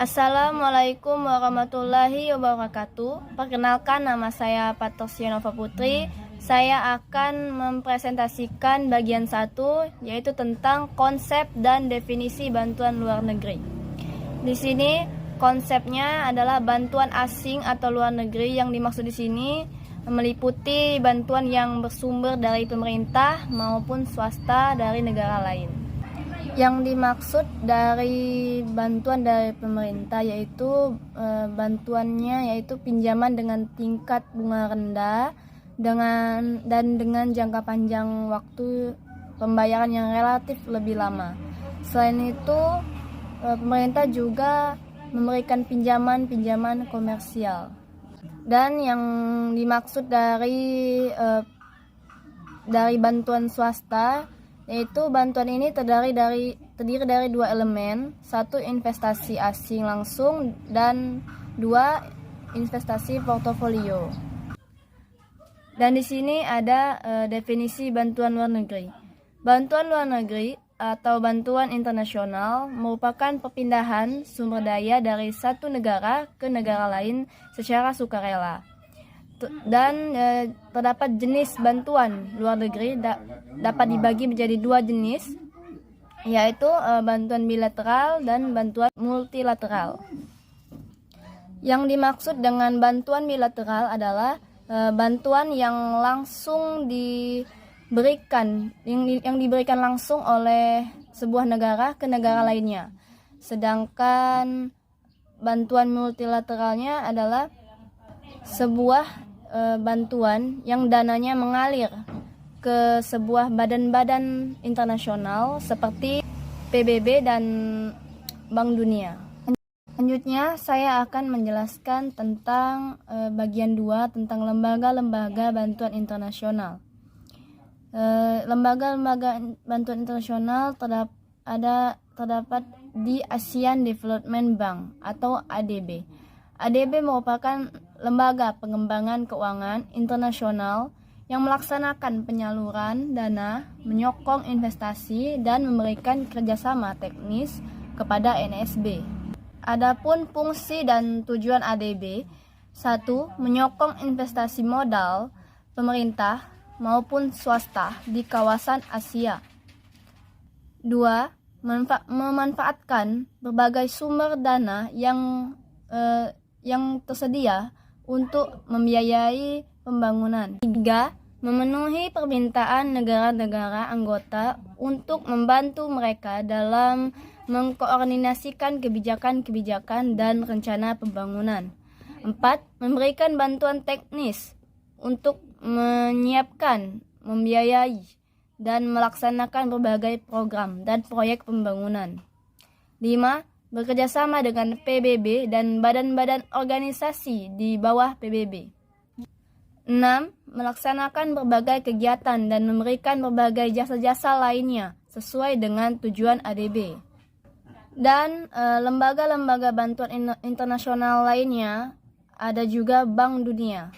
Assalamualaikum warahmatullahi wabarakatuh. Perkenalkan, nama saya Patosya Nova Putri. Saya akan mempresentasikan bagian 1, yaitu tentang konsep dan definisi bantuan luar negeri. Di sini konsepnya adalah bantuan asing atau luar negeri. Yang dimaksud di sini meliputi bantuan yang bersumber dari pemerintah maupun swasta dari negara lain. Yang dimaksud dari bantuan dari pemerintah yaitu bantuannya yaitu pinjaman dengan tingkat bunga rendah dengan jangka panjang waktu pembayaran yang relatif lebih lama. Selain itu, pemerintah juga memberikan pinjaman komersial. Dan yang dimaksud dari bantuan swasta yaitu bantuan ini terdiri dari 2 elemen, 1 investasi asing langsung dan 2 investasi portofolio. Dan di sini ada definisi bantuan luar negeri. Bantuan luar negeri atau bantuan internasional merupakan perpindahan sumber daya dari satu negara ke negara lain secara sukarela. Dan terdapat jenis bantuan luar negeri dapat dibagi menjadi 2 jenis, yaitu bantuan bilateral dan bantuan multilateral. Yang dimaksud dengan bantuan bilateral adalah bantuan yang langsung diberikan langsung oleh sebuah negara ke negara lainnya. Sedangkan bantuan multilateralnya adalah sebuah bantuan yang dananya mengalir ke sebuah badan-badan internasional seperti PBB dan Bank Dunia. Selanjutnya saya akan menjelaskan tentang bagian 2 tentang lembaga-lembaga bantuan internasional. Lembaga-lembaga bantuan internasional terdapat di ASEAN Development Bank atau ADB. ADB merupakan lembaga pengembangan keuangan internasional yang melaksanakan penyaluran dana, menyokong investasi, dan memberikan kerjasama teknis kepada NSB. Adapun fungsi dan tujuan ADB: 1. Menyokong investasi modal pemerintah maupun swasta di kawasan Asia. 2. Memanfaatkan berbagai sumber dana yang tersedia untuk membiayai pembangunan. 3. Memenuhi permintaan negara-negara anggota untuk membantu mereka dalam mengkoordinasikan kebijakan-kebijakan dan rencana pembangunan. 4. Memberikan bantuan teknis untuk menyiapkan, membiayai, dan melaksanakan berbagai program dan proyek pembangunan. 5. Bekerjasama dengan PBB dan badan-badan organisasi di bawah PBB. 6. Melaksanakan berbagai kegiatan dan memberikan berbagai jasa-jasa lainnya sesuai dengan tujuan ADB. Dan lembaga-lembaga bantuan internasional lainnya ada juga Bank Dunia.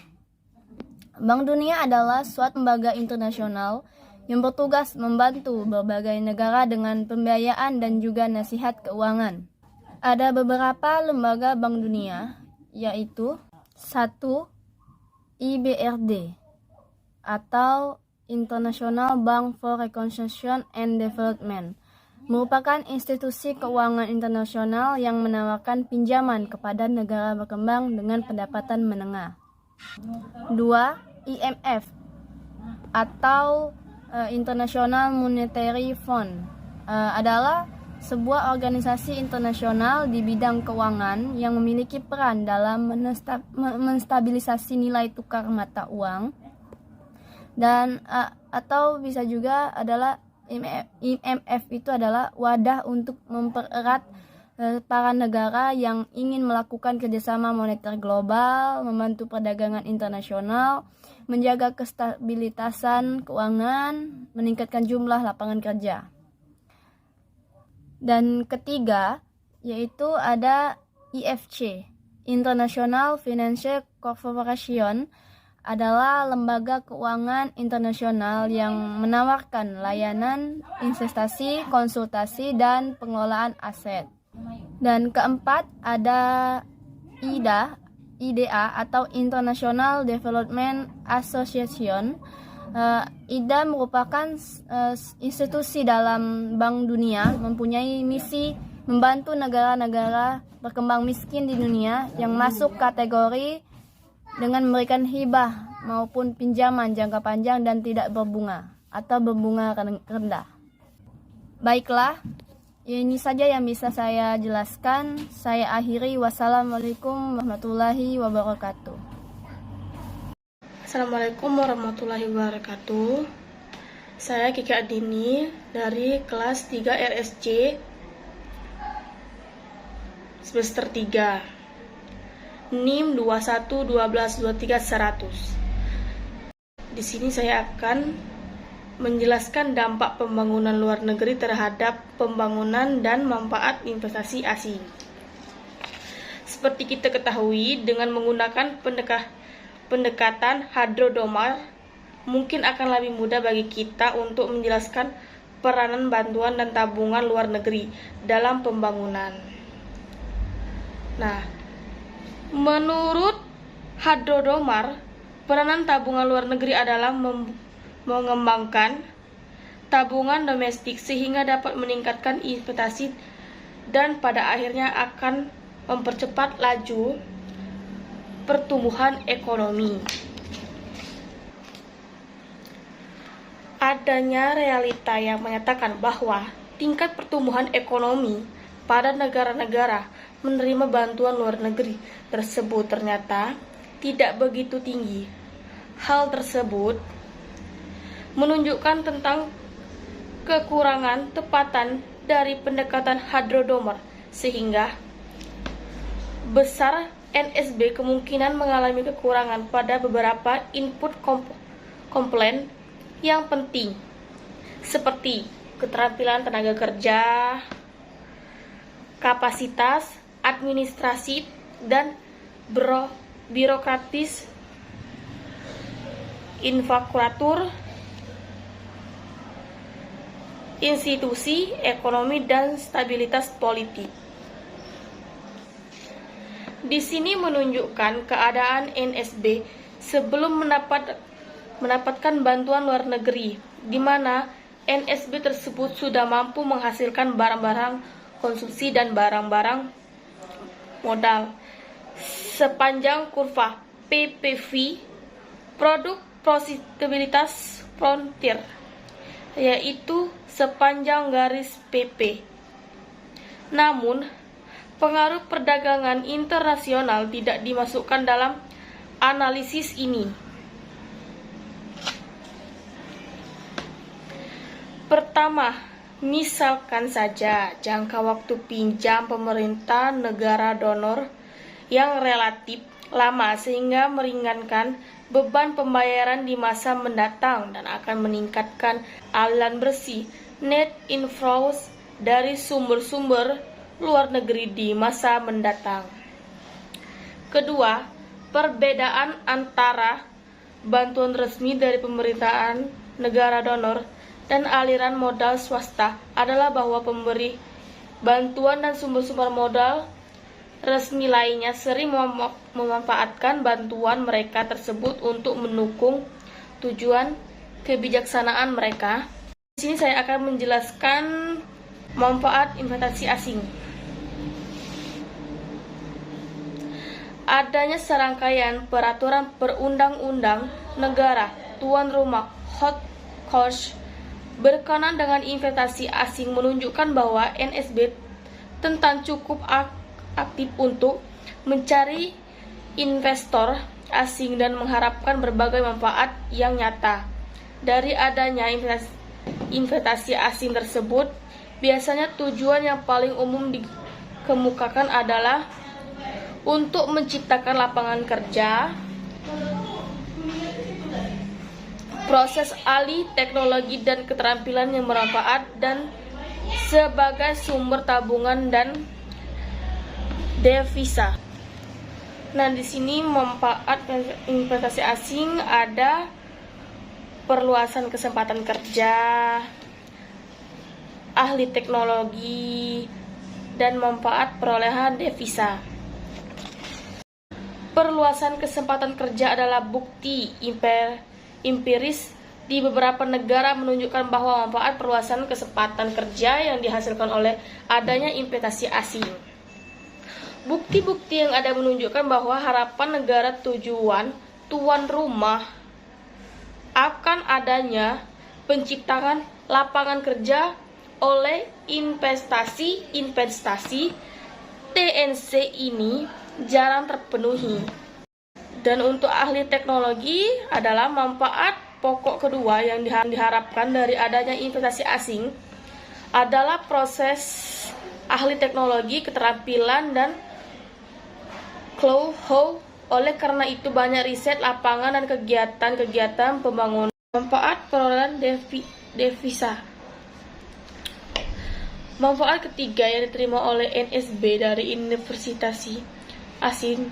Bank Dunia adalah suatu lembaga internasional yang bertugas membantu berbagai negara dengan pembiayaan dan juga nasihat keuangan. Ada beberapa lembaga Bank Dunia, yaitu 1. IBRD atau International Bank for Reconstruction and Development, merupakan institusi keuangan internasional yang menawarkan pinjaman kepada negara berkembang dengan pendapatan menengah. 2. IMF atau International Monetary Fund adalah sebuah organisasi internasional di bidang keuangan yang memiliki peran dalam menstabilisasi nilai tukar mata uang, dan atau bisa juga adalah IMF itu adalah wadah untuk mempererat para negara yang ingin melakukan kerjasama moneter global, membantu perdagangan internasional, menjaga kestabilitasan keuangan, meningkatkan jumlah lapangan kerja. Dan ketiga, yaitu ada IFC, International Financial Corporation, adalah lembaga keuangan internasional yang menawarkan layanan investasi, konsultasi, dan pengelolaan aset. Dan keempat ada IDA atau International Development Association. IDA merupakan institusi dalam Bank Dunia, mempunyai misi membantu negara-negara berkembang miskin di dunia yang masuk kategori dengan memberikan hibah maupun pinjaman jangka panjang dan tidak berbunga atau berbunga rendah. Baiklah, ini saja yang bisa saya jelaskan. Saya akhiri. Wassalamualaikum warahmatullahi wabarakatuh. Assalamualaikum warahmatullahi wabarakatuh. Saya Kiki Adini dari kelas 3 RSC semester 3. NIM 211223 100. Di sini saya akan menjelaskan dampak pembangunan luar negeri terhadap pembangunan dan manfaat investasi asing. Seperti kita ketahui, dengan menggunakan pendekatan Hadrodomar, mungkin akan lebih mudah bagi kita untuk menjelaskan peranan bantuan dan tabungan luar negeri dalam pembangunan. Nah, menurut Hadrodomar, peranan tabungan luar negeri adalah mengembangkan tabungan domestik sehingga dapat meningkatkan investasi dan pada akhirnya akan mempercepat laju pertumbuhan ekonomi. Adanya realita yang menyatakan bahwa tingkat pertumbuhan ekonomi pada negara-negara menerima bantuan luar negeri tersebut ternyata tidak begitu tinggi. Hal tersebut menunjukkan tentang kekurangan tepatan dari pendekatan Hadrodomar, sehingga besar NSB kemungkinan mengalami kekurangan pada beberapa input komponen yang penting, seperti keterampilan tenaga kerja, kapasitas administrasi, dan birokratis, infrastruktur, institusi ekonomi, dan stabilitas politik. Di sini menunjukkan keadaan NSB sebelum mendapatkan bantuan luar negeri, di mana NSB tersebut sudah mampu menghasilkan barang-barang konsumsi dan barang-barang modal. Sepanjang kurva PPV, produk profitabilitas frontier, yaitu sepanjang garis PP. Namun, pengaruh perdagangan internasional tidak dimasukkan dalam analisis ini. Pertama, misalkan saja jangka waktu pinjam pemerintah negara donor yang relatif lama sehingga meringankan beban pembayaran di masa mendatang dan akan meningkatkan aliran bersih net inflows dari sumber-sumber luar negeri di masa mendatang. Kedua, perbedaan antara bantuan resmi dari pemerintahan negara donor dan aliran modal swasta adalah bahwa pemberi bantuan dan sumber-sumber modal resmi lainnya sering memanfaatkan bantuan mereka tersebut untuk mendukung tujuan kebijaksanaan mereka. Di sini saya akan menjelaskan manfaat investasi asing. Adanya serangkaian peraturan perundang-undang negara tuan rumah hot course berkenaan dengan investasi asing menunjukkan bahwa NSB tentang cukup aktif untuk mencari investor asing dan mengharapkan berbagai manfaat yang nyata dari adanya investasi asing tersebut. Biasanya tujuan yang paling umum dikemukakan adalah untuk menciptakan lapangan kerja, proses alih teknologi dan keterampilan yang bermanfaat, dan sebagai sumber tabungan dan devisa. Nah, di sini manfaat investasi asing ada perluasan kesempatan kerja, ahli teknologi, dan manfaat perolehan devisa. Perluasan kesempatan kerja adalah bukti empiris di beberapa negara menunjukkan bahwa manfaat perluasan kesempatan kerja yang dihasilkan oleh adanya investasi asing. Bukti-bukti yang ada menunjukkan bahwa harapan negara tuan rumah akan adanya penciptaan lapangan kerja oleh investasi TNC ini jarang terpenuhi. Dan untuk ahli teknologi adalah manfaat pokok kedua yang diharapkan dari adanya investasi asing adalah proses ahli teknologi, keterampilan, dan know-how. Oleh karena itu banyak riset lapangan dan kegiatan pembangunan. Manfaat perolehan devisa. Manfaat ketiga yang diterima oleh NSB dari investasi asing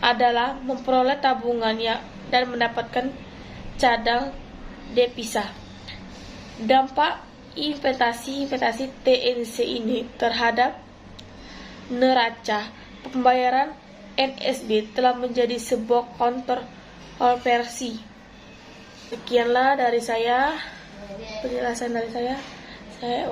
adalah memperoleh tabungan dan mendapatkan cadang devisa. Dampak investasi TNC ini terhadap neraca pembayaran NSB telah menjadi sebuah kontroversi. Sekianlah dari saya, penjelasan dari saya. Saya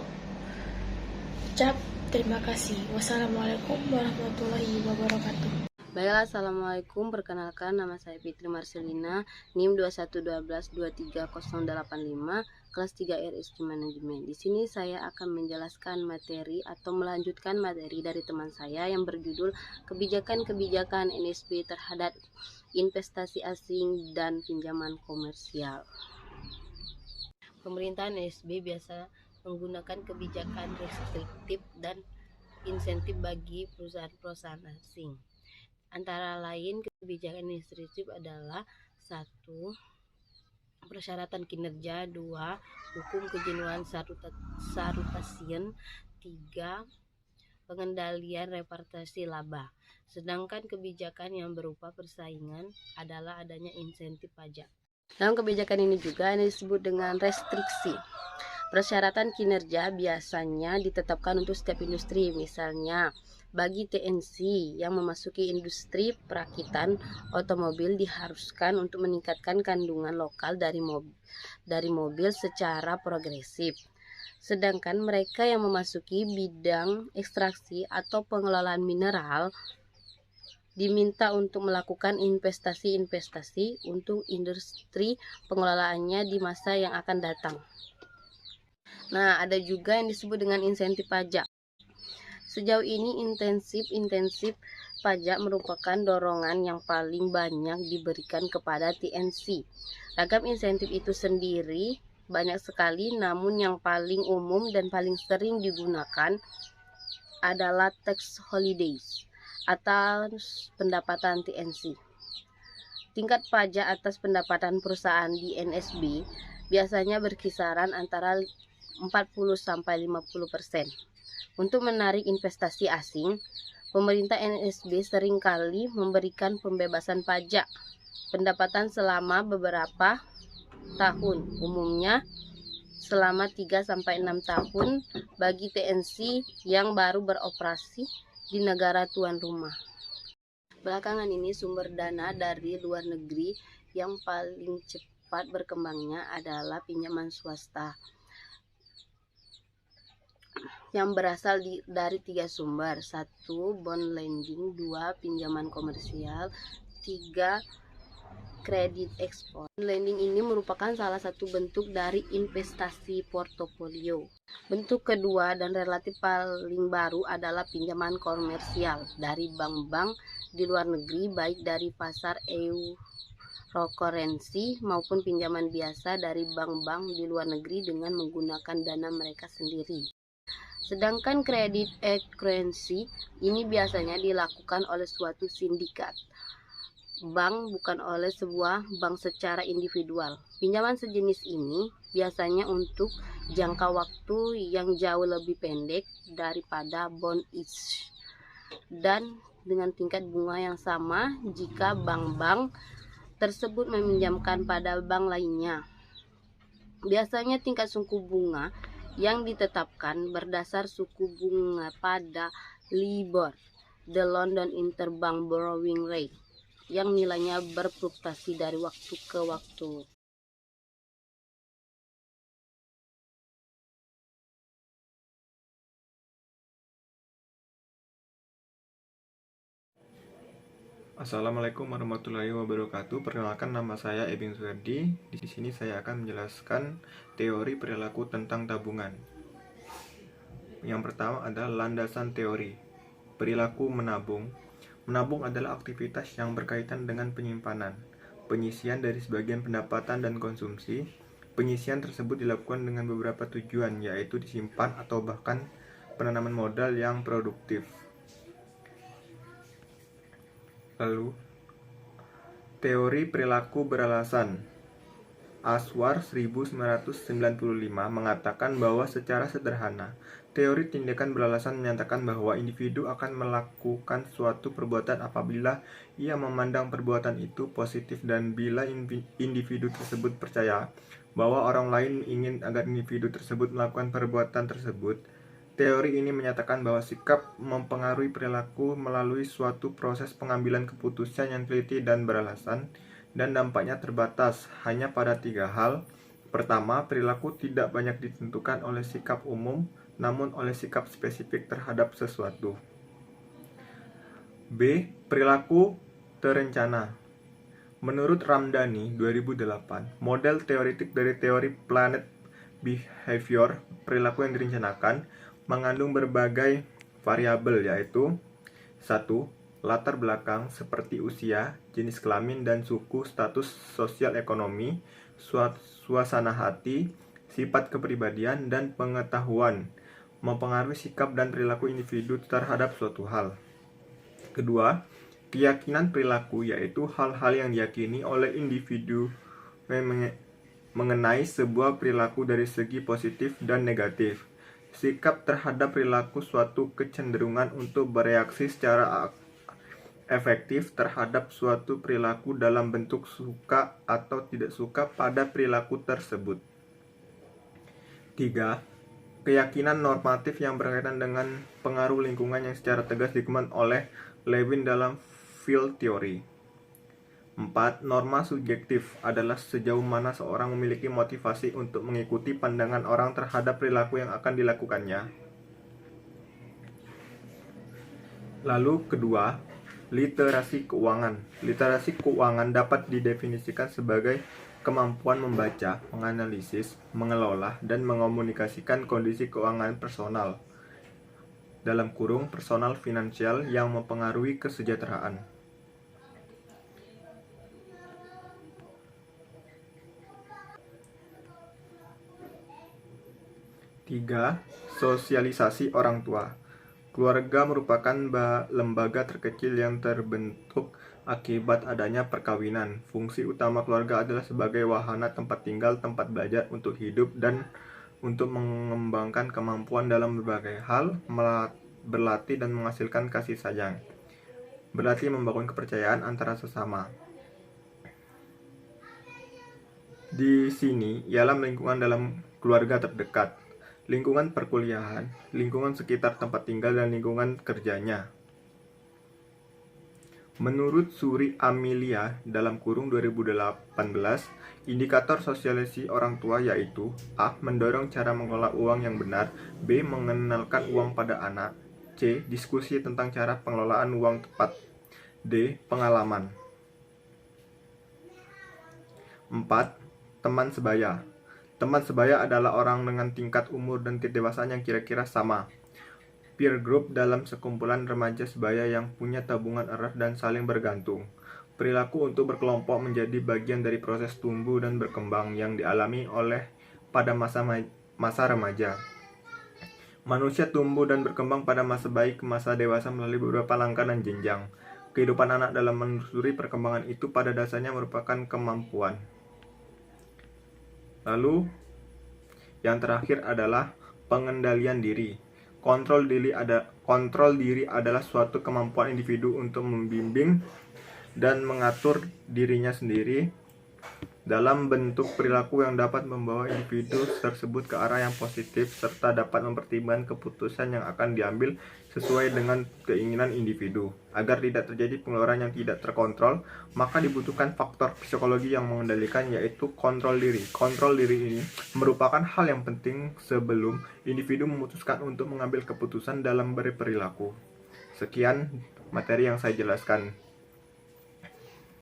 ucap terima kasih. Wassalamualaikum warahmatullahi wabarakatuh. Baiklah, assalamualaikum. Perkenalkan, nama saya Fitri Marcelina, NIM 212223085, kelas 3 RSQ Manajemen. Di sini saya akan menjelaskan materi atau melanjutkan materi dari teman saya yang berjudul Kebijakan-kebijakan NSB terhadap investasi asing dan pinjaman komersial. Pemerintahan NSB biasa menggunakan kebijakan restriktif dan insentif bagi perusahaan-perusahaan asing. Antara lain, kebijakan restriktif adalah 1. Persyaratan kinerja, 2. Hukum kejenuhan sarutasian, 3. Pengendalian repatriasi laba. Sedangkan kebijakan yang berupa persaingan adalah adanya insentif pajak. Dalam kebijakan ini juga disebut dengan restriksi. Persyaratan kinerja biasanya ditetapkan untuk setiap industri, misalnya bagi TNC yang memasuki industri perakitan otomobil diharuskan untuk meningkatkan kandungan lokal dari mobil secara progresif. Sedangkan mereka yang memasuki bidang ekstraksi atau pengelolaan mineral diminta untuk melakukan investasi untuk industri pengelolaannya di masa yang akan datang. Nah, ada juga yang disebut dengan insentif pajak. Sejauh ini intensif pajak merupakan dorongan yang paling banyak diberikan kepada TNC. Ragam insentif itu sendiri banyak sekali, namun yang paling umum dan paling sering digunakan adalah tax holidays atas pendapatan TNC. Tingkat pajak atas pendapatan perusahaan di NSB biasanya berkisaran antara 40-50%. Untuk menarik investasi asing, pemerintah NSB seringkali memberikan pembebasan pajak pendapatan selama beberapa tahun, umumnya selama 3-6 tahun bagi TNC yang baru beroperasi di negara tuan rumah. Belakangan ini sumber dana dari luar negeri yang paling cepat berkembangnya adalah pinjaman swasta yang berasal dari 3 sumber. 1. Bond lending, 2. Pinjaman komersial, 3. Kredit ekspor. Lending ini merupakan salah satu bentuk dari investasi portofolio. Bentuk kedua dan relatif paling baru adalah pinjaman komersial dari bank-bank di luar negeri, baik dari pasar Eurocurrency maupun pinjaman biasa dari bank-bank di luar negeri dengan menggunakan dana mereka sendiri. Sedangkan kredit currency ini biasanya dilakukan oleh suatu sindikat bank, bukan oleh sebuah bank secara individual. Pinjaman sejenis ini biasanya untuk jangka waktu yang jauh lebih pendek daripada bond yield dan dengan tingkat bunga yang sama jika bank-bank tersebut meminjamkan pada bank lainnya. Biasanya tingkat suku bunga yang ditetapkan berdasar suku bunga pada LIBOR, the London Interbank Borrowing Rate, yang nilainya berfluktuasi dari waktu ke waktu. Assalamualaikum warahmatullahi wabarakatuh. Perkenalkan, nama saya Ebin Suherdi. Di sini saya akan menjelaskan teori perilaku tentang tabungan. Yang pertama adalah landasan teori. Perilaku menabung. Menabung adalah aktivitas yang berkaitan dengan penyimpanan, penyisian dari sebagian pendapatan dan konsumsi. Penyisian tersebut dilakukan dengan beberapa tujuan, yaitu disimpan atau bahkan penanaman modal yang produktif. Lalu, teori perilaku beralasan. Ashwar 1995 mengatakan bahwa secara sederhana, teori tindakan beralasan menyatakan bahwa individu akan melakukan suatu perbuatan apabila ia memandang perbuatan itu positif dan bila individu tersebut percaya bahwa orang lain ingin agar individu tersebut melakukan perbuatan tersebut. Teori ini menyatakan bahwa sikap mempengaruhi perilaku melalui suatu proses pengambilan keputusan yang teliti dan beralasan, dan dampaknya terbatas hanya pada 3 hal. Pertama, perilaku tidak banyak ditentukan oleh sikap umum, namun oleh sikap spesifik terhadap sesuatu. B. Perilaku terencana. Menurut Ramdhani 2008, model teoretik dari teori Planet Behavior, perilaku yang direncanakan mengandung berbagai variabel, yaitu 1. Latar belakang seperti usia, jenis kelamin dan suku, status sosial ekonomi, suasana hati, sifat kepribadian, dan pengetahuan mempengaruhi sikap dan perilaku individu terhadap suatu hal. Kedua, keyakinan perilaku, yaitu hal-hal yang diyakini oleh individu mengenai sebuah perilaku dari segi positif dan negatif. Sikap terhadap perilaku suatu kecenderungan untuk bereaksi secara efektif terhadap suatu perilaku dalam bentuk suka atau tidak suka pada perilaku tersebut. 3. Keyakinan normatif yang berkaitan dengan pengaruh lingkungan yang secara tegas dikembangkan oleh Lewin dalam field theory. 4. Norma subjektif adalah sejauh mana seorang memiliki motivasi untuk mengikuti pandangan orang terhadap perilaku yang akan dilakukannya. Lalu kedua, literasi keuangan. Literasi keuangan dapat didefinisikan sebagai kemampuan membaca, menganalisis, mengelola, dan mengomunikasikan kondisi keuangan personal (personal finansial) yang mempengaruhi kesejahteraan. 3. Sosialisasi orang tua. Keluarga merupakan lembaga terkecil yang terbentuk akibat adanya perkawinan. Fungsi utama keluarga adalah sebagai wahana tempat tinggal, tempat belajar untuk hidup, dan untuk mengembangkan kemampuan dalam berbagai hal, berlatih dan menghasilkan kasih sayang. Berlatih membangun kepercayaan antara sesama. Di sini ialah lingkungan dalam keluarga terdekat, lingkungan perkuliahan, lingkungan sekitar tempat tinggal, dan lingkungan kerjanya. Menurut Suri Amelia dalam 2018, indikator sosialisasi orang tua yaitu A. Mendorong cara mengelola uang yang benar, B. Mengenalkan uang pada anak, C. Diskusi tentang cara pengelolaan uang tepat, D. Pengalaman. 4. Teman sebaya. Teman sebaya adalah orang dengan tingkat umur dan kedewasaan yang kira-kira sama. Peer group dalam sekumpulan remaja sebaya yang punya tabungan erat dan saling bergantung. Perilaku untuk berkelompok menjadi bagian dari proses tumbuh dan berkembang yang dialami oleh pada masa remaja. Manusia tumbuh dan berkembang pada masa bayi ke masa dewasa melalui beberapa langkah dan jenjang. Kehidupan anak dalam menelusuri perkembangan itu pada dasarnya merupakan kemampuan. Lalu, yang terakhir adalah pengendalian diri. Kontrol diri adalah suatu kemampuan individu untuk membimbing dan mengatur dirinya sendiri dalam bentuk perilaku yang dapat membawa individu tersebut ke arah yang positif serta dapat mempertimbangkan keputusan yang akan diambil sesuai dengan keinginan individu. Agar tidak terjadi pengeluaran yang tidak terkontrol, maka dibutuhkan faktor psikologi yang mengendalikan, yaitu kontrol diri. Kontrol diri ini merupakan hal yang penting sebelum individu memutuskan untuk mengambil keputusan dalam berperilaku. Sekian materi yang saya jelaskan.